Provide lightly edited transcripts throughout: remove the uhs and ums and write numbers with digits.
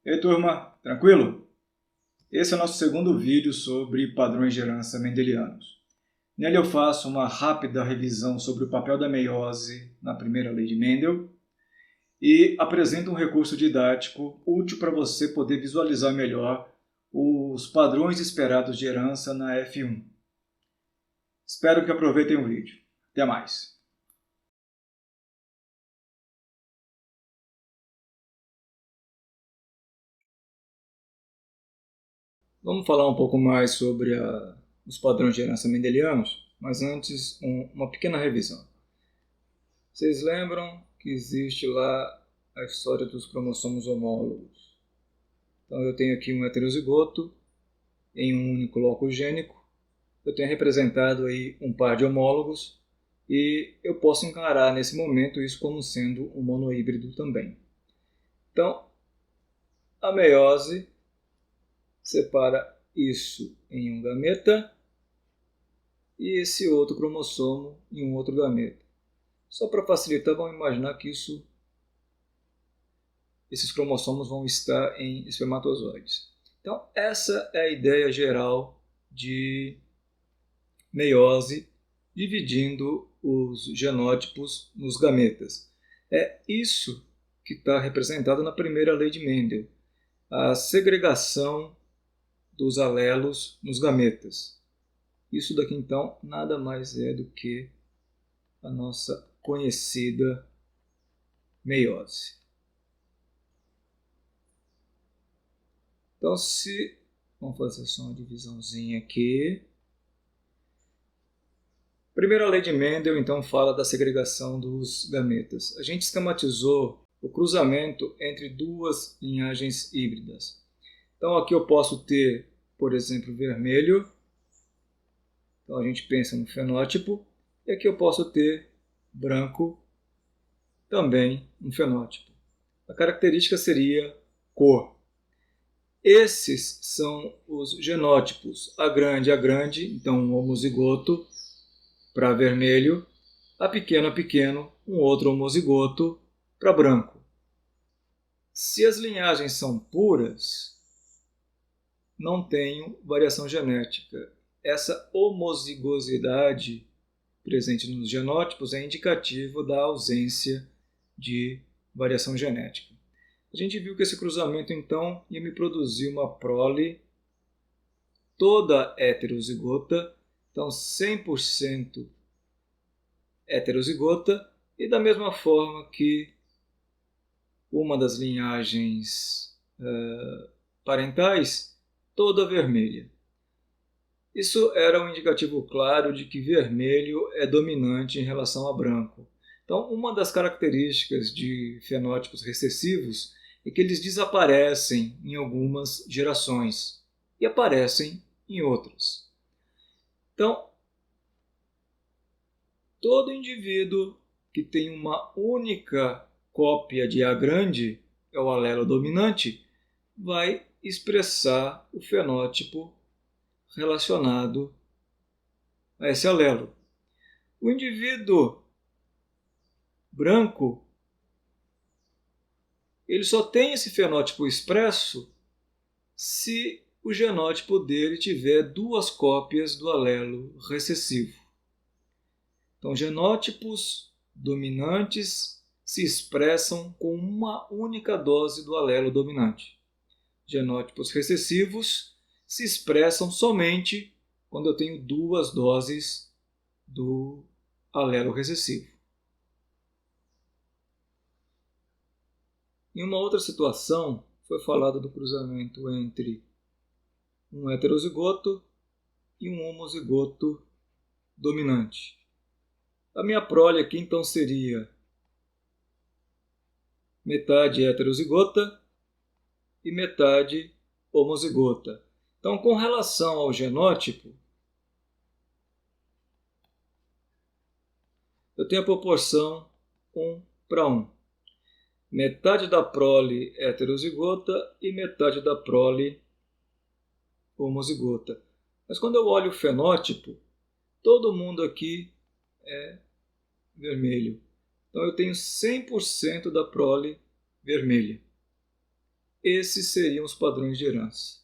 E aí, turma, tranquilo? Esse é o nosso segundo vídeo sobre padrões de herança mendelianos. Nele eu faço uma rápida revisão sobre o papel da meiose na primeira lei de Mendel e apresento um recurso didático útil para você poder visualizar melhor os padrões esperados de herança na F1. Espero que aproveitem o vídeo. Até mais! Vamos falar um pouco mais sobre os padrões de herança mendelianos, mas antes uma pequena revisão. Vocês lembram que existe lá a história dos cromossomos homólogos? Então eu tenho aqui um heterozigoto em um único loco gênico, eu tenho representado aí um par de homólogos e eu posso encarar nesse momento isso como sendo um monohíbrido também. Então, a meiose separa isso em um gameta e esse outro cromossomo em um outro gameta. Só para facilitar, vamos imaginar que esses cromossomos vão estar em espermatozoides. Então, essa é a ideia geral de meiose, dividindo os genótipos nos gametas. É isso que está representado na primeira lei de Mendel, a segregação dos alelos nos gametas. Isso daqui, então, nada mais é do que a nossa conhecida meiose. Então, vamos fazer só uma divisãozinha aqui. A primeira lei de Mendel, então, fala da segregação dos gametas. A gente esquematizou o cruzamento entre duas linhagens híbridas. Então, aqui eu posso ter, por exemplo, vermelho. Então, a gente pensa no fenótipo. E aqui eu posso ter branco, também um fenótipo. A característica seria cor. Esses são os genótipos A grande, então um homozigoto para vermelho, A pequeno, um outro homozigoto para branco. Se as linhagens são puras, não tenho variação genética. Essa homozigosidade presente nos genótipos é indicativo da ausência de variação genética. A gente viu que esse cruzamento, então, ia me produzir uma prole toda heterozigota, então 100% heterozigota, e da mesma forma que uma das linhagens parentais, toda vermelha. Isso era um indicativo claro de que vermelho é dominante em relação a branco. Então, uma das características de fenótipos recessivos é que eles desaparecem em algumas gerações e aparecem em outras. Então, todo indivíduo que tem uma única cópia de A grande, é o alelo dominante, vai expressar o fenótipo relacionado a esse alelo. O indivíduo branco, ele só tem esse fenótipo expresso se o genótipo dele tiver duas cópias do alelo recessivo. Então, genótipos dominantes se expressam com uma única dose do alelo dominante. Genótipos recessivos se expressam somente quando eu tenho duas doses do alelo recessivo. Em uma outra situação, foi falado do cruzamento entre um heterozigoto e um homozigoto dominante. A minha prole aqui então seria metade heterozigota e metade homozigota. Então, com relação ao genótipo, eu tenho a proporção 1 para 1. Metade da prole heterozigota e metade da prole homozigota. Mas quando eu olho o fenótipo, todo mundo aqui é vermelho. Então eu tenho 100% da prole vermelha. esses seriam os padrões de herança.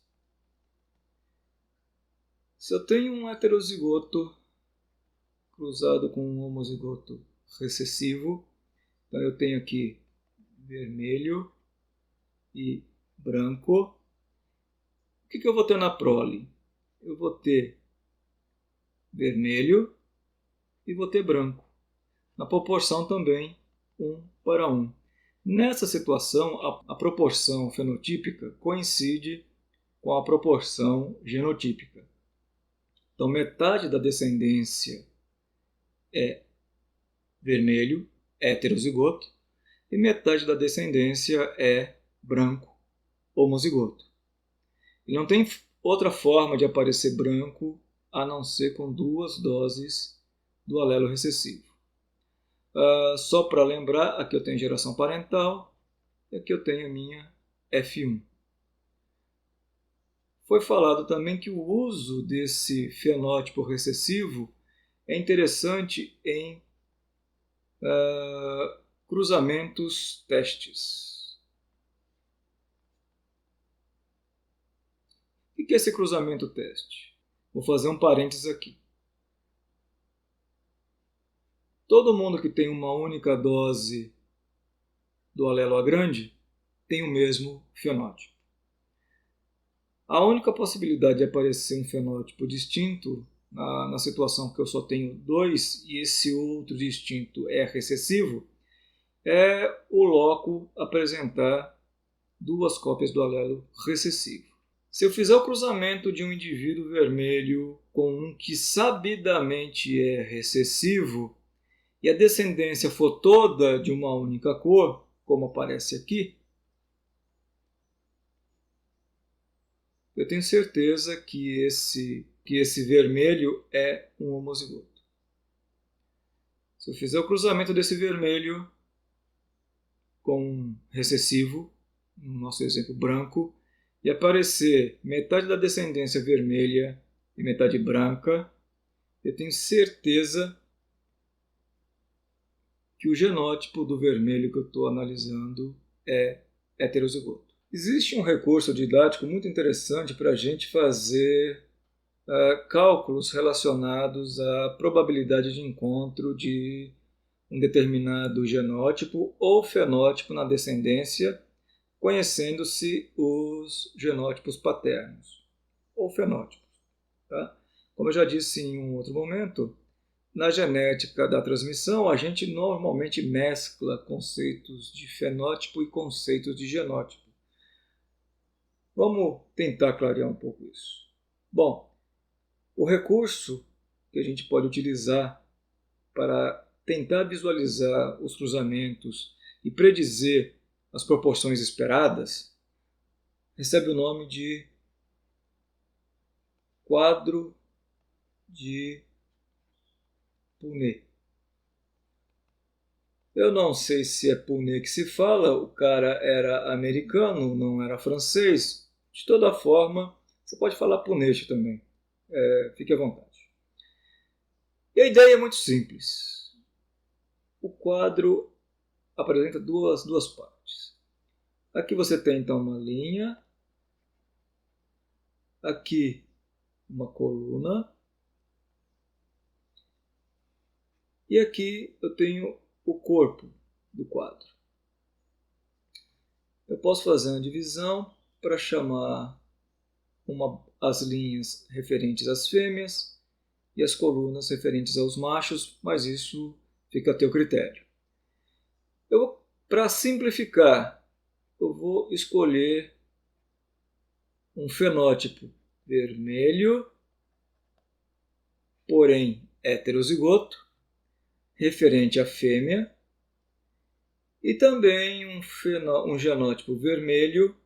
Se eu tenho um heterozigoto cruzado com um homozigoto recessivo, então eu tenho aqui vermelho e branco. O que eu vou ter na prole? Eu vou ter vermelho e vou ter branco. Na proporção também 1:1. Nessa situação, a proporção fenotípica coincide com a proporção genotípica. Então, metade da descendência é vermelho, heterozigoto, e metade da descendência é branco, homozigoto. E não tem outra forma de aparecer branco a não ser com 2 doses do alelo recessivo. Só para lembrar, aqui eu tenho geração parental e aqui eu tenho a minha F1. Foi falado também que o uso desse fenótipo recessivo é interessante em cruzamentos testes. O que é esse cruzamento teste? Vou fazer um parênteses aqui. Todo mundo que tem uma única dose do alelo A grande tem o mesmo fenótipo. A única possibilidade de aparecer um fenótipo distinto na situação que eu só tenho 2 e esse outro distinto é recessivo, é o loco apresentar 2 cópias do alelo recessivo. Se eu fizer o cruzamento de um indivíduo vermelho com um que sabidamente é recessivo, e a descendência for toda de uma única cor, como aparece aqui, eu tenho certeza que esse vermelho é um homozigoto. Se eu fizer o cruzamento desse vermelho com um recessivo, no nosso exemplo branco, e aparecer metade da descendência vermelha e metade branca, eu tenho certeza que o genótipo do vermelho que eu estou analisando é heterozigoto. Existe um recurso didático muito interessante para a gente fazer cálculos relacionados à probabilidade de encontro de um determinado genótipo ou fenótipo na descendência, conhecendo-se os genótipos paternos ou fenótipos. Tá? Como eu já disse em um outro momento, na genética da transmissão, a gente normalmente mescla conceitos de fenótipo e conceitos de genótipo. Vamos tentar clarear um pouco isso. Bom, o recurso que a gente pode utilizar para tentar visualizar os cruzamentos e predizer as proporções esperadas recebe o nome de quadro de Punnett. Eu não sei se é Punnett que se fala, o cara era americano, não era francês. De toda forma, você pode falar Punnett também. Fique à vontade. E a ideia é muito simples. O quadro apresenta duas partes. Aqui você tem então uma linha, aqui uma coluna, e aqui eu tenho o corpo do quadro. Eu posso fazer uma divisão para chamar as linhas referentes às fêmeas e as colunas referentes aos machos, mas isso fica a teu critério. Para simplificar, eu vou escolher um fenótipo vermelho, porém heterozigoto, referente à fêmea, e também um genótipo vermelho,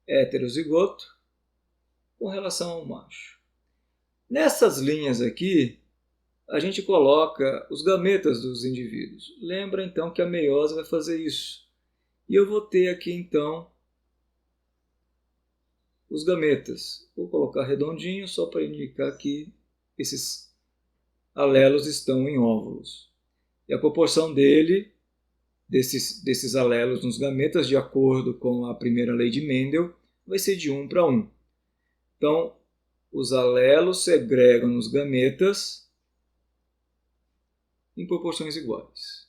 heterozigoto, com relação ao macho. Nessas linhas aqui, a gente coloca os gametas dos indivíduos. Lembra então que a meiose vai fazer isso. E eu vou ter aqui então os gametas. Vou colocar redondinho só para indicar que esses alelos estão em óvulos. E a proporção dele desses alelos nos gametas, de acordo com a primeira lei de Mendel, vai ser de 1 para 1. Então, os alelos segregam nos gametas em proporções iguais.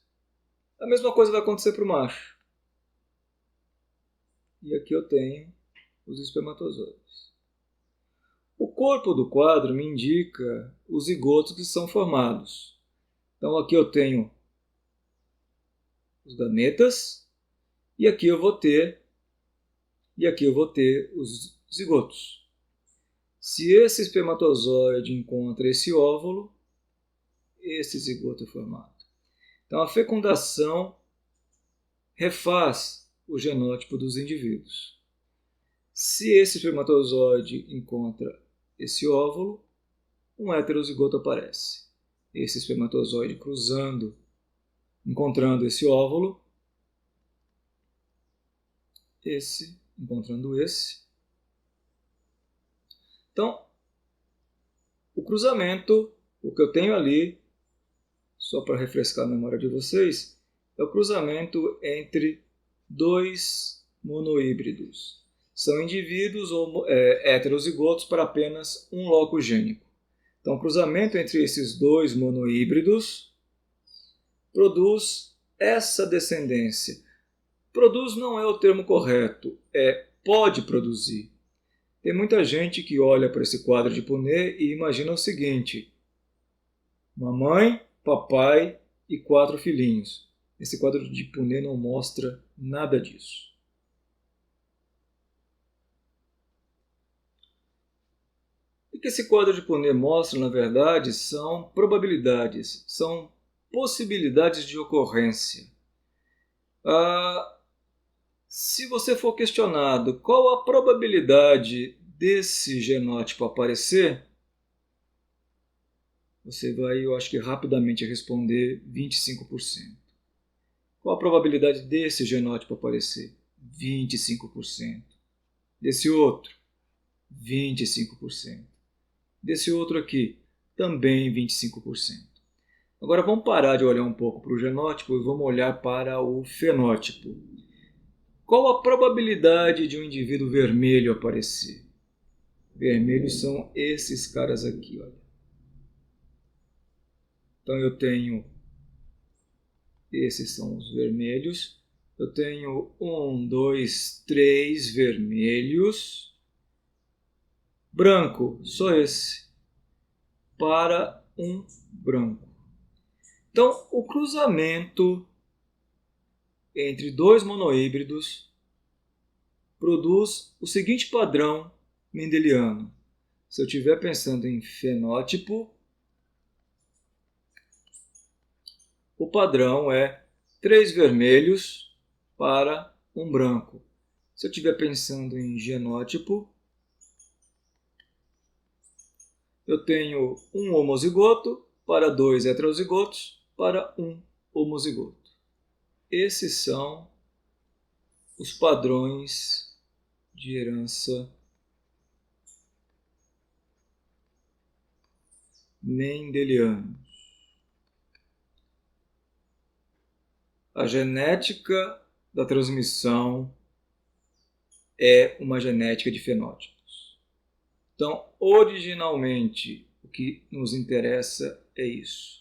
A mesma coisa vai acontecer para o macho. E aqui eu tenho os espermatozoides. O corpo do quadro me indica os zigotos que são formados. Então aqui eu tenho os gametas e aqui eu vou ter os zigotos. Se esse espermatozoide encontra esse óvulo, esse zigoto é formado. Então a fecundação refaz o genótipo dos indivíduos. Se esse espermatozoide encontra esse óvulo, um heterozigoto aparece. Esse espermatozoide encontrando esse óvulo, encontrando esse. Então, o cruzamento, o que eu tenho ali, só para refrescar a memória de vocês, é o cruzamento entre dois monohíbridos. São indivíduos heterozigotos para apenas um loco gênico. Então, o cruzamento entre esses dois monohíbridos produz essa descendência. Produz não é o termo correto, pode produzir. Tem muita gente que olha para esse quadro de Punnett e imagina o seguinte: mamãe, papai e 4 filhinhos. Esse quadro de Punnett não mostra nada disso. O que esse quadro de Punnett mostra, na verdade, são probabilidades, são possibilidades de ocorrência. Se você for questionado qual a probabilidade desse genótipo aparecer, você vai, eu acho que rapidamente responder 25%. Qual a probabilidade desse genótipo aparecer? 25%. Desse outro? 25%. Desse outro aqui? Também 25%. Agora vamos parar de olhar um pouco para o genótipo e vamos olhar para o fenótipo. Qual a probabilidade de um indivíduo vermelho aparecer? Vermelhos são esses caras aqui, olha. Então eu tenho, esses são os vermelhos, eu tenho 1, 2, 3 vermelhos, branco, só esse, para um branco. Então o cruzamento entre dois monohíbridos produz o seguinte padrão mendeliano. Se eu estiver pensando em fenótipo, o padrão é 3 vermelhos para um branco. Se eu estiver pensando em genótipo, eu tenho um homozigoto para 2 heterozigotos para um homozigoto. Esses são os padrões de herança mendelianos. A genética da transmissão é uma genética de fenótipos. Então, originalmente, o que nos interessa é isso.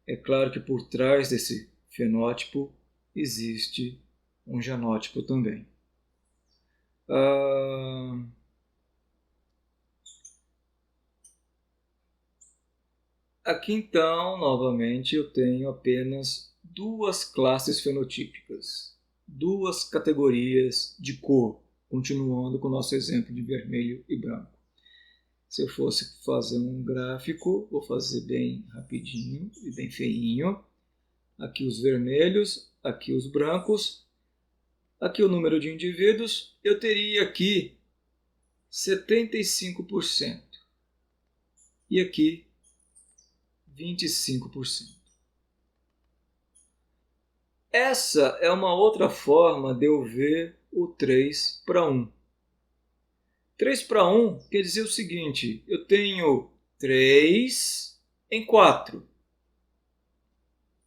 É claro que por trás desse fenótipo existe um genótipo também. Aqui então, novamente, eu tenho apenas 2 classes fenotípicas, 2 categorias de cor, continuando com o nosso exemplo de vermelho e branco. Se eu fosse fazer um gráfico, vou fazer bem rapidinho e bem feinho. Aqui os vermelhos, aqui os brancos, aqui o número de indivíduos, eu teria aqui 75%. E aqui 25%. Essa é uma outra forma de eu ver o 3 para 1. 3 para 1 quer dizer o seguinte: eu tenho 3 em 4.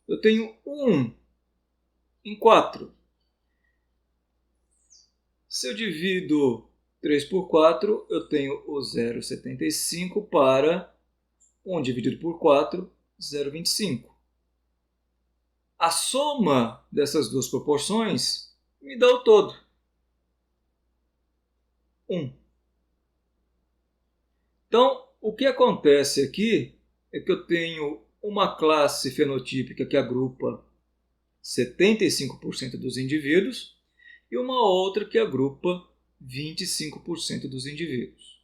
Eu tenho 1 em 4. Se eu divido 3 por 4, eu tenho o 0,75 para 1 dividido por 4, 0,25. A soma dessas duas proporções me dá o todo, 1. Então, o que acontece aqui é que eu tenho uma classe fenotípica que agrupa 75% dos indivíduos e uma outra que agrupa 25% dos indivíduos.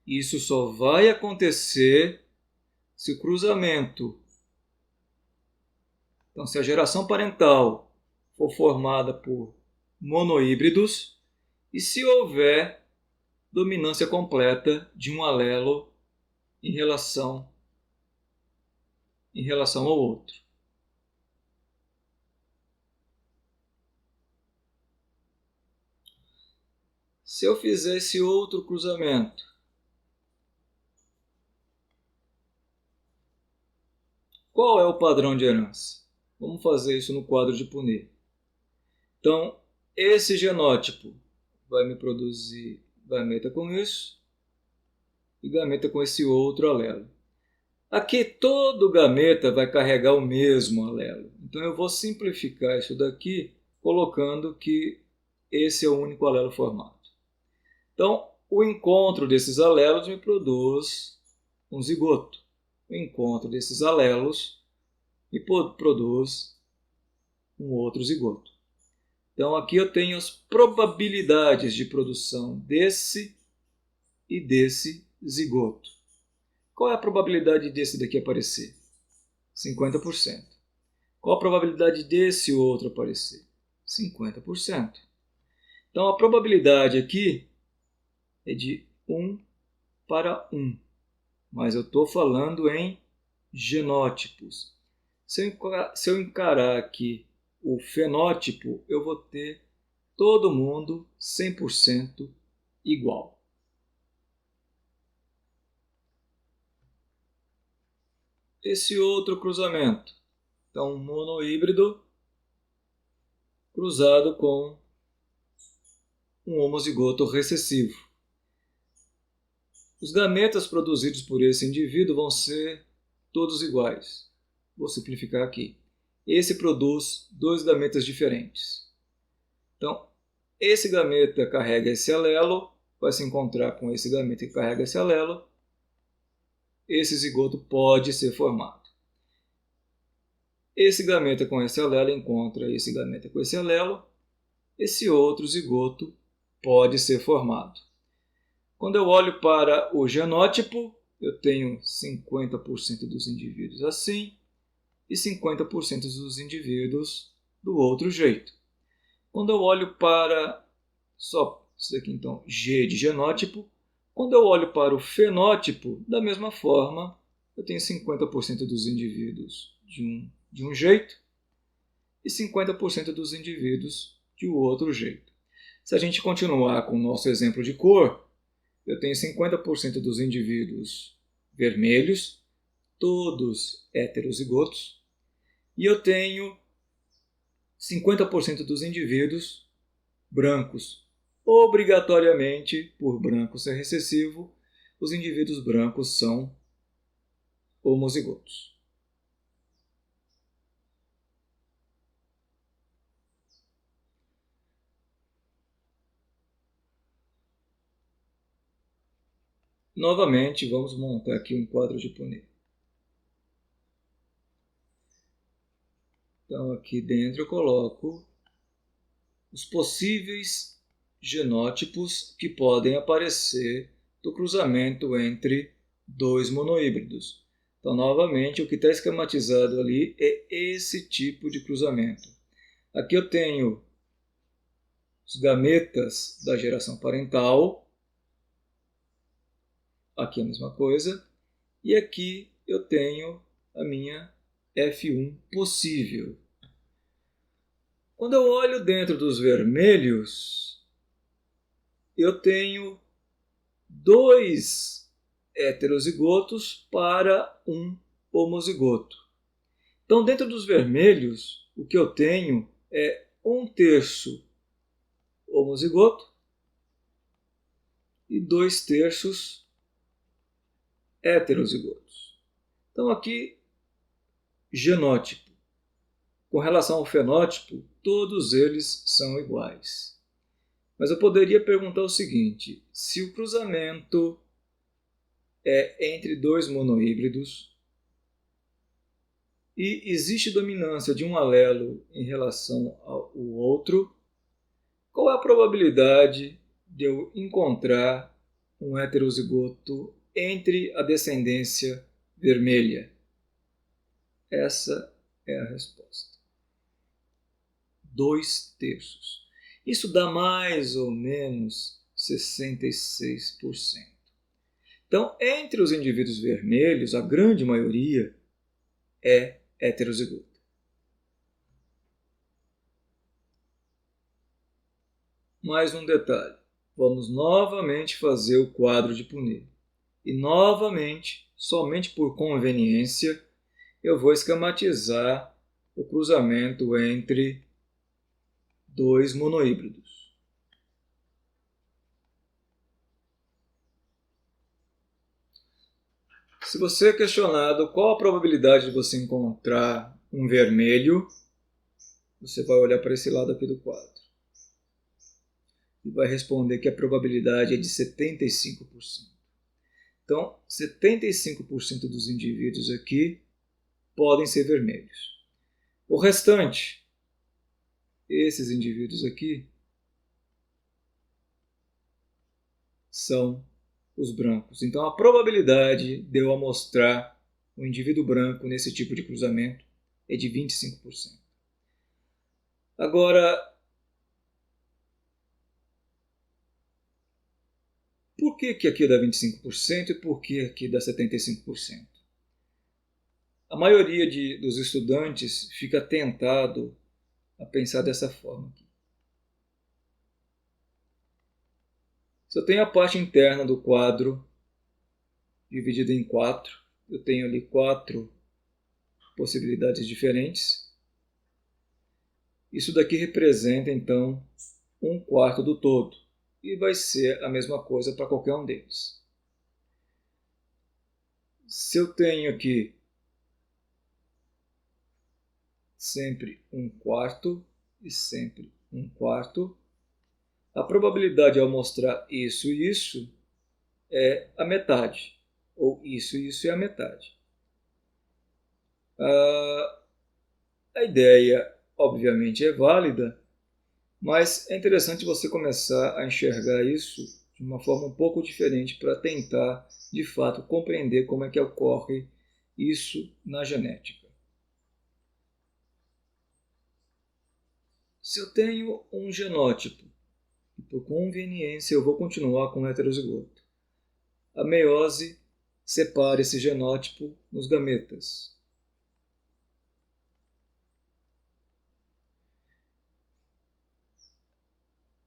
Isso só vai acontecer se o cruzamento, então se a geração parental for formada por monohíbridos e se houver dominância completa de um alelo em relação ao outro. Se eu fizer esse outro cruzamento, qual é o padrão de herança? Vamos fazer isso no quadro de Punnett. Então, esse genótipo vai me produzir gameta com isso e gameta com esse outro alelo. Aqui todo gameta vai carregar o mesmo alelo. Então eu vou simplificar isso daqui colocando que esse é o único alelo formado. Então, o encontro desses alelos me produz um zigoto. O encontro desses alelos me produz um outro zigoto. Então, aqui eu tenho as probabilidades de produção desse e desse zigoto. Qual é a probabilidade desse daqui aparecer? 50%. Qual a probabilidade desse outro aparecer? 50%. Então, a probabilidade aqui é de 1 para 1. Mas eu estou falando em genótipos. Se eu encarar aqui o fenótipo, eu vou ter todo mundo 100% igual. Esse outro cruzamento, então um monohíbrido cruzado com um homozigoto recessivo. Os gametas produzidos por esse indivíduo vão ser todos iguais. Vou simplificar aqui. Esse produz dois gametas diferentes. Então, esse gameta carrega esse alelo, vai se encontrar com esse gameta que carrega esse alelo, esse zigoto pode ser formado. Esse gameta com esse alelo encontra esse gameta com esse alelo, esse outro zigoto pode ser formado. Quando eu olho para o genótipo, eu tenho 50% dos indivíduos assim e 50% dos indivíduos do outro jeito. Quando eu olho para, só isso daqui então, G de genótipo, quando eu olho para o fenótipo, da mesma forma, eu tenho 50% dos indivíduos de um jeito e 50% dos indivíduos de outro jeito. Se a gente continuar com o nosso exemplo de cor, eu tenho 50% dos indivíduos vermelhos, todos heterozigotos, e eu tenho 50% dos indivíduos brancos. Obrigatoriamente, por branco ser recessivo, os indivíduos brancos são homozigotos. Novamente, vamos montar aqui um quadro de Punnett. Então, aqui dentro eu coloco os possíveis genótipos que podem aparecer do cruzamento entre dois monohíbridos. Então, novamente, o que está esquematizado ali é esse tipo de cruzamento. Aqui eu tenho os gametas da geração parental, aqui a mesma coisa, e aqui eu tenho a minha F1 possível. Quando eu olho dentro dos vermelhos, eu tenho dois heterozigotos para um homozigoto. Então, dentro dos vermelhos, o que eu tenho é 1/3 homozigoto e 2/3 heterozigotos. Então aqui, genótipo. Com relação ao fenótipo, todos eles são iguais. Mas eu poderia perguntar o seguinte: se o cruzamento é entre dois monohíbridos e existe dominância de um alelo em relação ao outro, qual é a probabilidade de eu encontrar um heterozigoto entre a descendência vermelha? Essa é a resposta. 2/3. Isso dá mais ou menos 66%. Então, entre os indivíduos vermelhos, a grande maioria é heterozigota. Mais um detalhe. Vamos novamente fazer o quadro de Punnett. E novamente, somente por conveniência, eu vou esquematizar o cruzamento entre dois monohíbridos. Se você é questionado qual a probabilidade de você encontrar um vermelho, você vai olhar para esse lado aqui do quadro e vai responder que a probabilidade é de 75%. Então, 75% dos indivíduos aqui podem ser vermelhos. O restante, esses indivíduos aqui, são os brancos. Então, a probabilidade de eu amostrar um indivíduo branco nesse tipo de cruzamento é de 25%. Agora, por que aqui dá 25% e por que aqui dá 75%? A maioria dos estudantes fica tentado a pensar dessa forma aqui. Se eu tenho a parte interna do quadro dividida em 4, eu tenho ali 4 possibilidades diferentes. Isso daqui representa, então, 1/4 do todo. E vai ser a mesma coisa para qualquer um deles. Se eu tenho aqui sempre 1/4 e sempre 1/4, a probabilidade ao mostrar isso e isso é a metade. Ou isso e isso é a metade. A ideia, obviamente, é válida, mas é interessante você começar a enxergar isso de uma forma um pouco diferente para tentar, de fato, compreender como é que ocorre isso na genética. Se eu tenho um genótipo, e por conveniência eu vou continuar com o heterozigoto, a meiose separa esse genótipo nos gametas.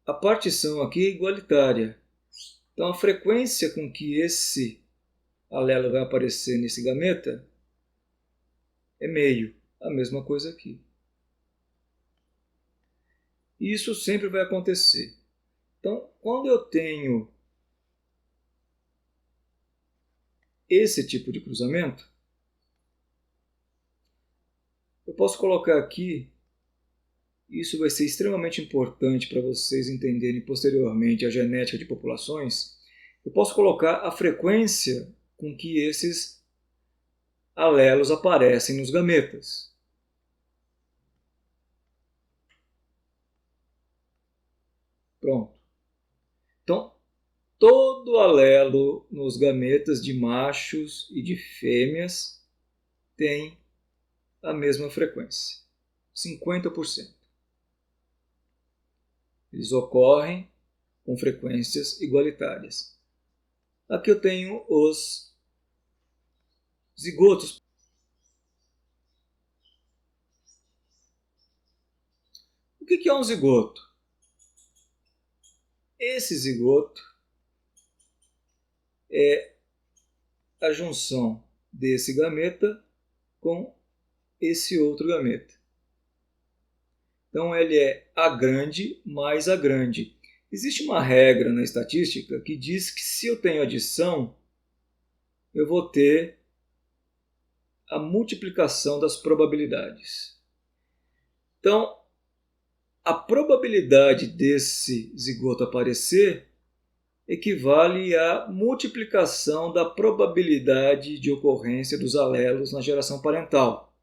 A partição aqui é igualitária. Então, a frequência com que esse alelo vai aparecer nesse gameta é meio. A mesma coisa aqui. E isso sempre vai acontecer. Então, quando eu tenho esse tipo de cruzamento, eu posso colocar aqui, isso vai ser extremamente importante para vocês entenderem posteriormente a genética de populações, eu posso colocar a frequência com que esses alelos aparecem nos gametas. Pronto. Então, todo alelo nos gametas de machos e de fêmeas tem a mesma frequência, 50%. Eles ocorrem com frequências igualitárias. Aqui eu tenho os zigotos. O que é um zigoto? Esse zigoto é a junção desse gameta com esse outro gameta. Então ele é A grande mais A grande. Existe uma regra na estatística que diz que se eu tenho adição, eu vou ter a multiplicação das probabilidades. Então, a probabilidade desse zigoto aparecer equivale à multiplicação da probabilidade de ocorrência dos alelos na geração parental.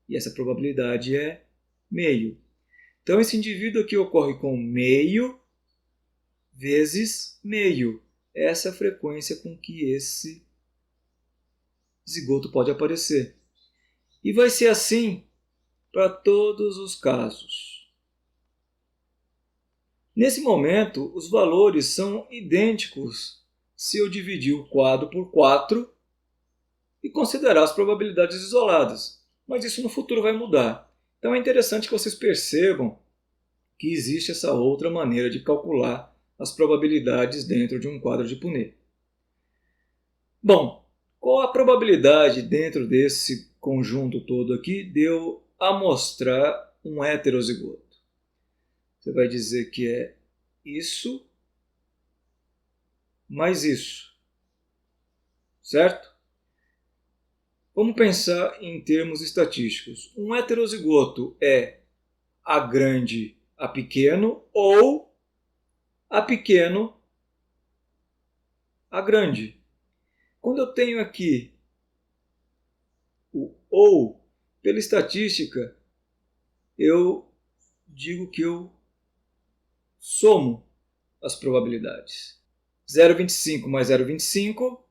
E essa probabilidade é meio. Então, esse indivíduo aqui ocorre com meio vezes meio. Essa é a frequência com que esse zigoto pode aparecer. E vai ser assim para todos os casos. Nesse momento, os valores são idênticos se eu dividir o quadro por 4 e considerar as probabilidades isoladas. Mas isso no futuro vai mudar. Então é interessante que vocês percebam que existe essa outra maneira de calcular as probabilidades dentro de um quadro de Punnett. Bom, qual a probabilidade dentro desse conjunto todo aqui de eu amostrar um heterozigoto? Você vai dizer que é isso mais isso, certo? Vamos pensar em termos estatísticos. Um heterozigoto é A grande A pequeno ou A pequeno A grande. Quando eu tenho aqui o ou, pela estatística, eu digo que eu somo as probabilidades. 0,25 mais 0,25,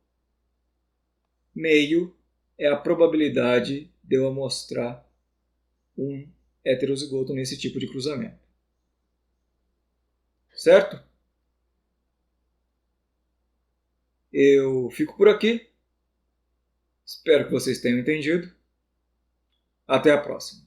meio é a probabilidade de eu amostrar um heterozigoto nesse tipo de cruzamento. Certo? Eu fico por aqui. Espero que vocês tenham entendido. Até a próxima.